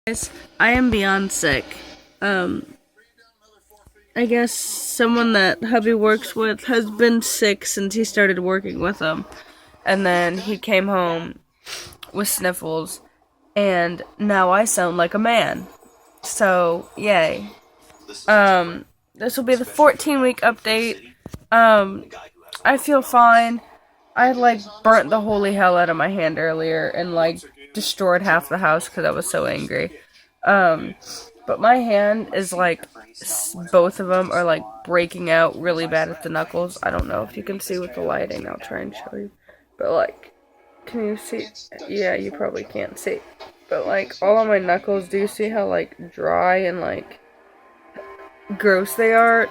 Guys, I am beyond sick. I guess someone that hubby works with has been sick since he started working with them. And then he came home with sniffles, and now I sound like a man. So, yay. This will be the 14-week update. I feel fine. I, burnt the holy hell out of my hand earlier and, destroyed half the house because I was so angry. But my hand is, both of them are, breaking out really bad at the knuckles. I don't know if you can see with the lighting. I'll try and show you. But, can you see? Yeah, you probably can't see. But, all of my knuckles, do you see how, dry and, gross they are?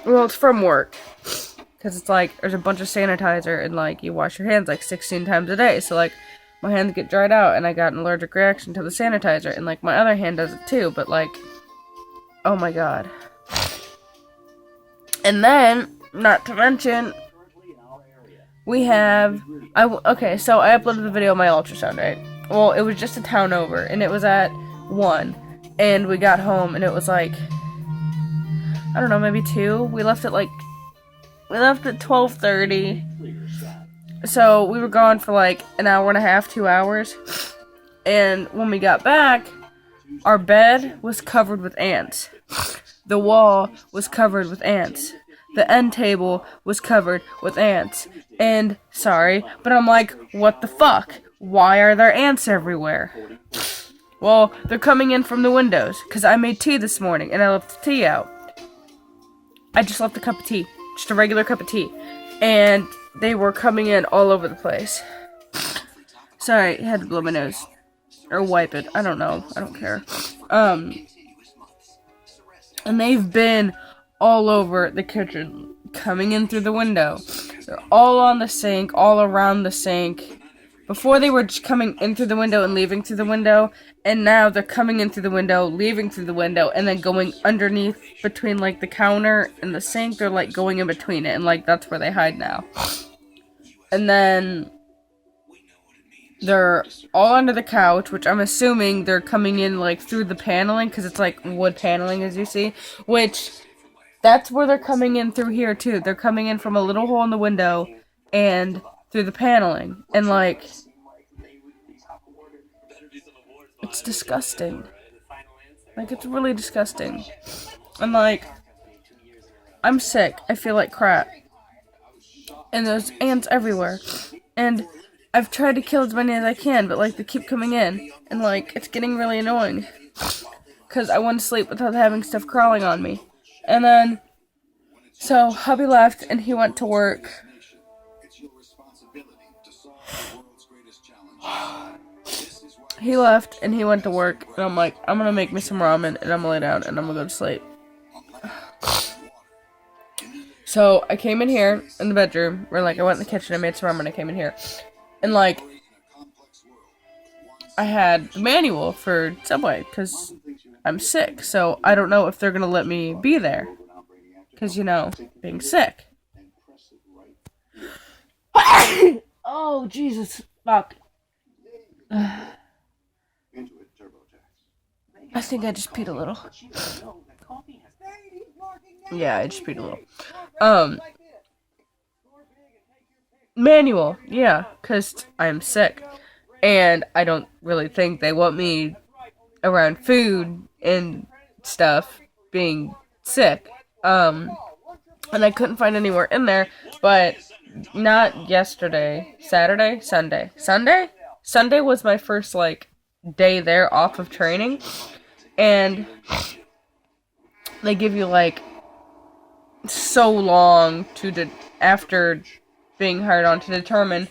Well, it's from work. Because it's there's a bunch of sanitizer and you wash your hands 16 times a day. So my hands get dried out and I got an allergic reaction to the sanitizer. And my other hand does it too. But oh my god. And then, not to mention, we have, okay, so I uploaded the video of my ultrasound, right? Well, it was just a town over and it was at 1. And we got home and it was I don't know, maybe 2. We left at 12:30. So we were gone for an hour and a half, 2 hours. And when we got back, our bed was covered with ants. The wall was covered with ants. The end table was covered with ants. And, sorry, but I'm what the fuck? Why are there ants everywhere? Well, they're coming in from the windows, because I made tea this morning, and I left the tea out. I just left a cup of tea. Just a regular cup of tea. And they were coming in all over the place. Sorry, I had to blow my nose. Or wipe it. I don't know. I don't care. And they've been all over the kitchen. Coming in through the window. They're all on the sink. All around the sink. Before they were just coming in through the window and leaving through the window. And now they're coming in through the window, leaving through the window, and then going underneath between, the counter and the sink. They're, going in between it, and, that's where they hide now. And then they're all under the couch, which I'm assuming they're coming in, through the paneling, because it's, wood paneling, as you see. Which, that's where they're coming in through here, too. They're coming in from a little hole in the window, and through the paneling. And, it's disgusting. It's really disgusting. And, I'm sick. I feel like crap. And there's ants everywhere. And I've tried to kill as many as I can, but, they keep coming in. And, it's getting really annoying. Because I want to sleep without having stuff crawling on me. And then, so, hubby left, and he went to work. He left, and he went to work, and I'm I'm gonna make me some ramen, and I'm gonna lay down, and I'm gonna go to sleep. So, I came in here, in the bedroom, where, I went in the kitchen, I made some ramen, I came in here, and, I had the manual for Subway, because I'm sick, so I don't know if they're gonna let me be there, because, being sick. Oh, Jesus, fuck. I think I just peed a little. Yeah, I just peed a little. Manual, yeah, because I'm sick. And I don't really think they want me around food and stuff being sick. And I couldn't find anywhere in there, but not yesterday. Saturday? Sunday. Sunday? Sunday was my first, day there off of training. And they give you, so long after being hired on to determine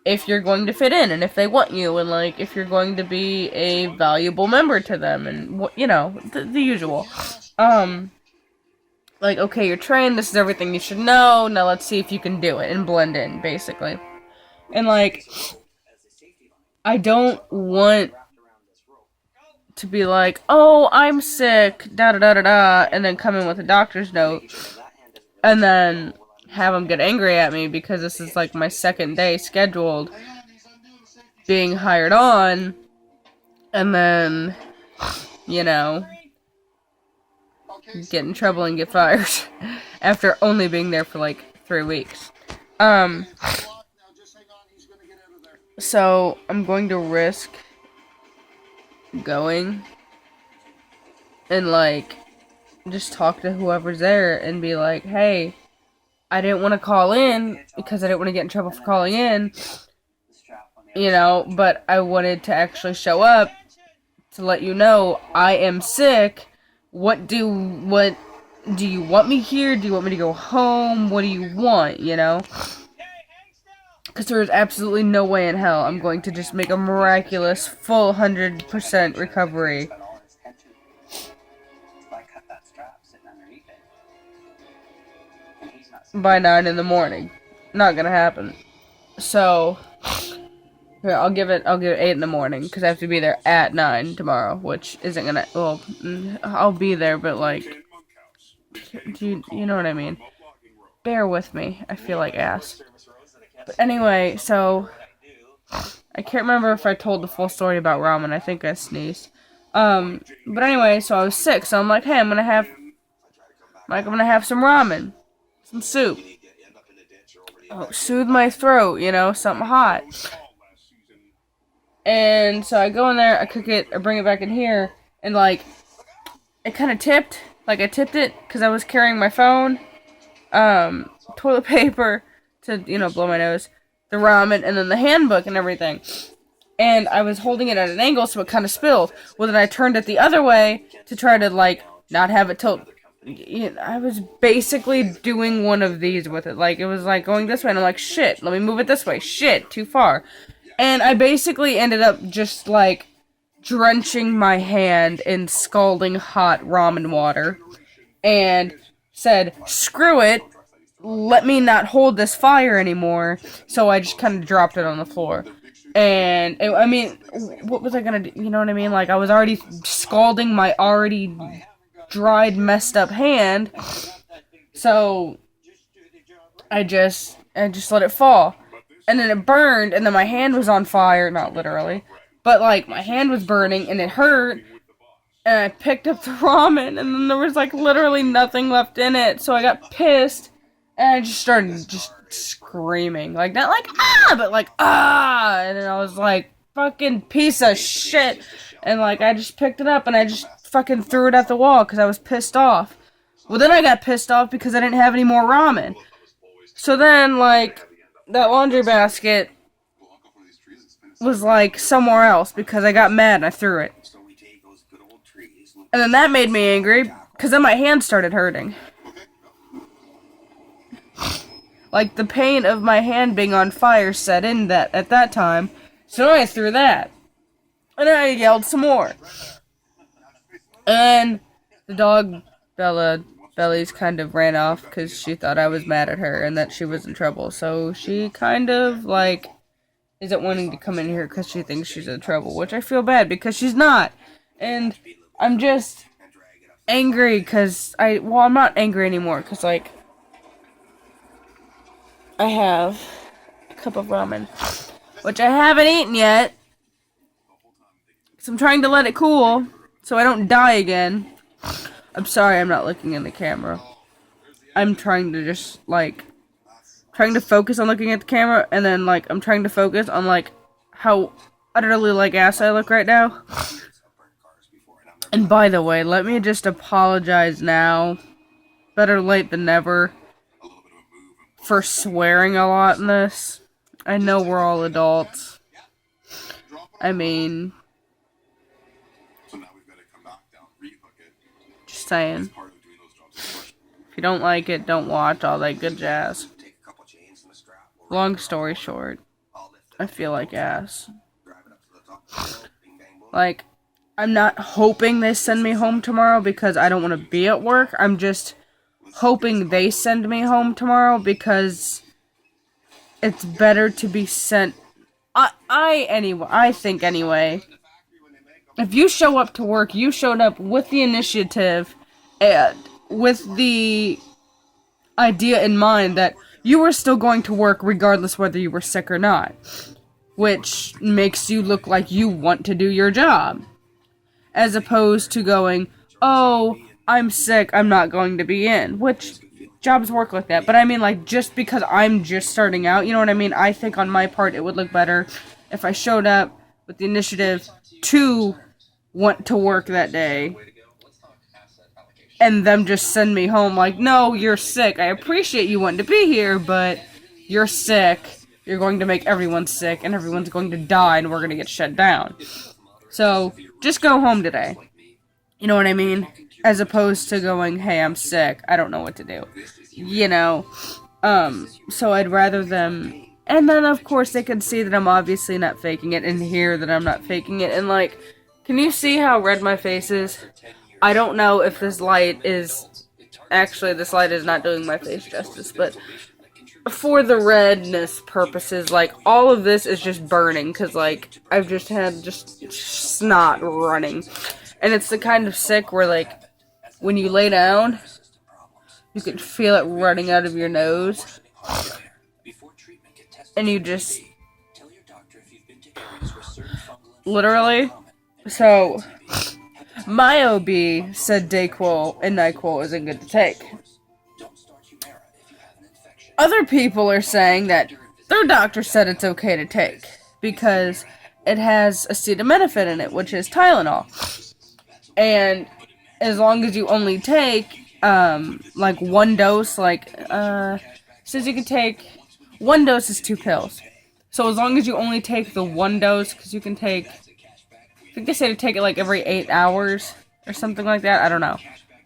if you're going to fit in and if they want you and, if you're going to be a valuable member to them and, the usual. Okay, you're trained, this is everything you should know, now let's see if you can do it and blend in, basically. And, I don't want to be oh, I'm sick, da-da-da-da-da, and then come in with a doctor's note, and then have them get angry at me because this is, my second day scheduled being hired on, and then you know, get in trouble and get fired after only being there for like 3 weeks. So I'm going to risk going and like just talk to whoever's there and be like, hey, I didn't want to call in because I didn't want to get in trouble for calling in, you know, but I wanted to actually show up to let you know I am sick. What do you want me here? Do you want me to go home? What do you want, you know? Because there is absolutely no way in hell I'm going to just make a miraculous, full 100% recovery. By 9 in the morning. Not gonna happen. So, here, I'll give it 8 in the morning, because I have to be there at 9 tomorrow, which isn't gonna, well, I'll be there, but like, do you know what I mean? Bear with me. I feel like ass. But anyway, so I can't remember if I told the full story about ramen. I think I sneezed. But anyway, so I was sick, so I'm like, hey, I'm gonna have some ramen, some soup. Oh, soothe my throat, you know, something hot. And so I go in there, I cook it, I bring it back in here, and like, it kind of tipped. Like, I tipped it because I was carrying my phone, toilet paper to, you know, blow my nose, the ramen, and then the handbook and everything. And I was holding it at an angle, so it kind of spilled. Well, then I turned it the other way to try to, like, not have it tilt. You know, I was basically doing one of these with it. Like, it was, like, going this way, and I'm like, shit, let me move it this way. Shit, too far. And I basically ended up just, like, drenching my hand in scalding hot ramen water. And said, screw it. Let me not hold this fire anymore. So I just kind of dropped it on the floor. And, I mean, what was I gonna do? You know what I mean? Like, I was already scalding my already dried, messed up hand. So, I just let it fall. And then it burned, and then my hand was on fire. Not literally. But, like, my hand was burning, and it hurt. And I picked up the ramen, and then there was, like, literally nothing left in it. So I got pissed. And I just started screaming. Like, not like, ah, but like, ah! And then I was like, fucking piece of shit. And, like, I just picked it up and I just fucking threw it at the wall because I was pissed off. Well, then I got pissed off because I didn't have any more ramen. So then, like, that laundry basket was, like, somewhere else because I got mad and I threw it. And then that made me angry because then my hand started hurting. Like, the pain of my hand being on fire set in at that time. So I threw that. And then I yelled some more. And the dog, Belly's kind of ran off because she thought I was mad at her and that she was in trouble. So she kind of, like, isn't wanting to come in here because she thinks she's in trouble. Which I feel bad because she's not. And I'm just angry because I'm not angry anymore because, like, I have a cup of ramen, which I haven't eaten yet, so I'm trying to let it cool, so I don't die again. I'm sorry I'm not looking in the camera. I'm trying to just, like, trying to focus on looking at the camera, and then, like, I'm trying to focus on, like, how utterly like ass I look right now. And by the way, let me just apologize now. Better late than never. For swearing a lot in this. I know we're all adults. I mean, just saying. If you don't like it, don't watch, all that good jazz. Long story short, I feel like ass. Like, I'm not hoping they send me home tomorrow because I don't want to be at work. I'm just hoping they send me home tomorrow because it's better to be sent. I think anyway. If you show up to work, you showed up with the initiative and with the idea in mind that you were still going to work regardless whether you were sick or not, which makes you look like you want to do your job. as opposed to going, oh, I'm sick, I'm not going to be in, which jobs work like that. But I mean, like, just because I'm just starting out, you know what I mean? I think on my part it would look better if I showed up with the initiative to want to work that day and them just send me home like, no, you're sick. I appreciate you wanting to be here, but you're sick. You're going to make everyone sick, and everyone's going to die, and we're going to get shut down. So, just go home today. You know what I mean? As opposed to going, hey, I'm sick. I don't know what to do. You know? So I'd rather them... And then, of course, they can see that I'm obviously not faking it, and hear that I'm not faking it, and, like, can you see how red my face is? I don't know if this light is... Actually, this light is not doing my face justice, but... For the redness purposes, like, all of this is just burning, because, like, I've just had just snot running. And it's the kind of sick where, like, when you lay down, you can feel it running out of your nose. And you just... Literally. So, my OB said Dayquil and NyQuil isn't good to take. Other people are saying that their doctor said it's okay to take because it has acetaminophen in it, which is Tylenol. And as long as you only take, like, one dose, like, says you can take, one dose is 2 pills. So as long as you only take the one dose, because you can take, I think they say to take it, like, every 8 hours or something like that, I don't know.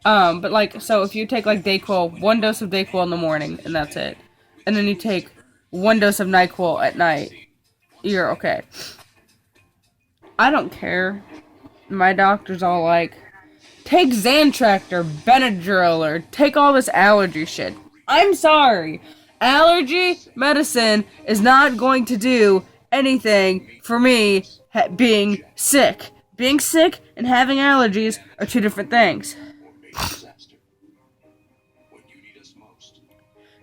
But, like, so if you take, like, Dayquil, 1 dose of Dayquil in the morning, and that's it. And then you take 1 dose of NyQuil at night, you're okay. I don't care. My doctor's all like, take Zantract or Benadryl or take all this allergy shit. I'm sorry. Allergy medicine is not going to do anything for me being sick. Being sick and having allergies are 2 different things.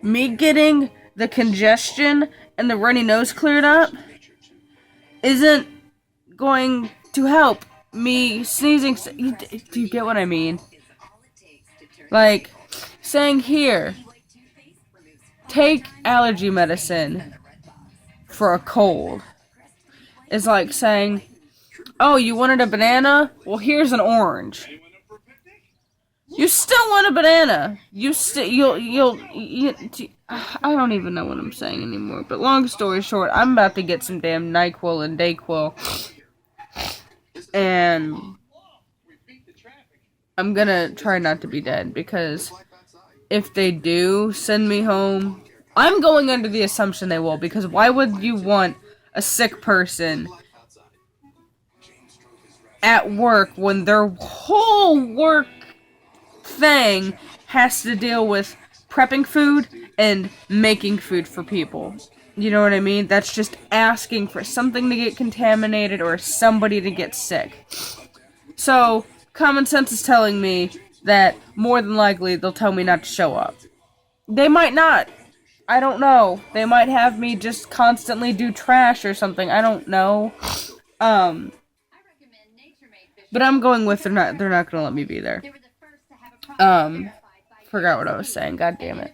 Me getting the congestion and the runny nose cleared up isn't going to help me sneezing. Do you get what I mean? Like, saying here, take allergy medicine for a cold is like saying, oh, you wanted a banana? Well, here's an orange. You still want a banana. I don't even know what I'm saying anymore. But long story short, I'm about to get some damn NyQuil and Dayquil. And I'm gonna try not to be dead, because if they do send me home, I'm going under the assumption they will, because why would you want a sick person at work when their whole work thing has to deal with prepping food and making food for people? You know what I mean? That's just asking for something to get contaminated or somebody to get sick. So, common sense is telling me that more than likely they'll tell me not to show up. They might not. I don't know. They might have me just constantly do trash or something. I don't know. But I'm going with they're not gonna let me be there. Forgot what I was saying. God damn it.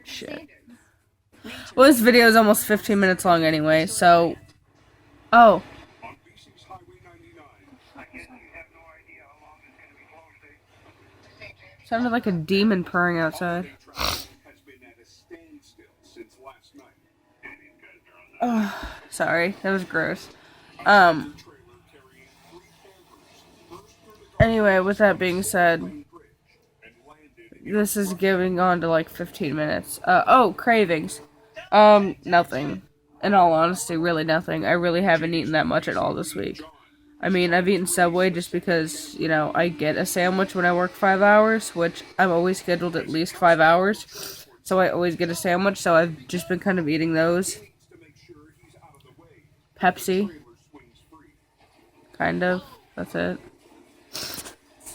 Shit. Well, this video is almost 15 minutes long anyway, so... Oh. Sounded like a demon purring outside. Oh, sorry. That was gross. Anyway, with that being said, this is giving on to like 15 minutes. Oh, cravings. Nothing. In all honesty, really nothing. I really haven't eaten that much at all this week. I mean, I've eaten Subway just because, you know, I get a sandwich when I work 5 hours, which I'm always scheduled at least 5 hours. So I always get a sandwich, so I've just been kind of eating those. Pepsi. Kind of. That's it.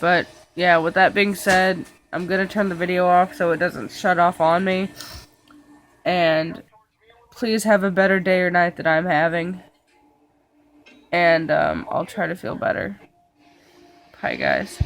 But, yeah, with that being said, I'm gonna turn the video off so it doesn't shut off on me. And please have a better day or night that I'm having. and I'll try to feel better. Bye, guys.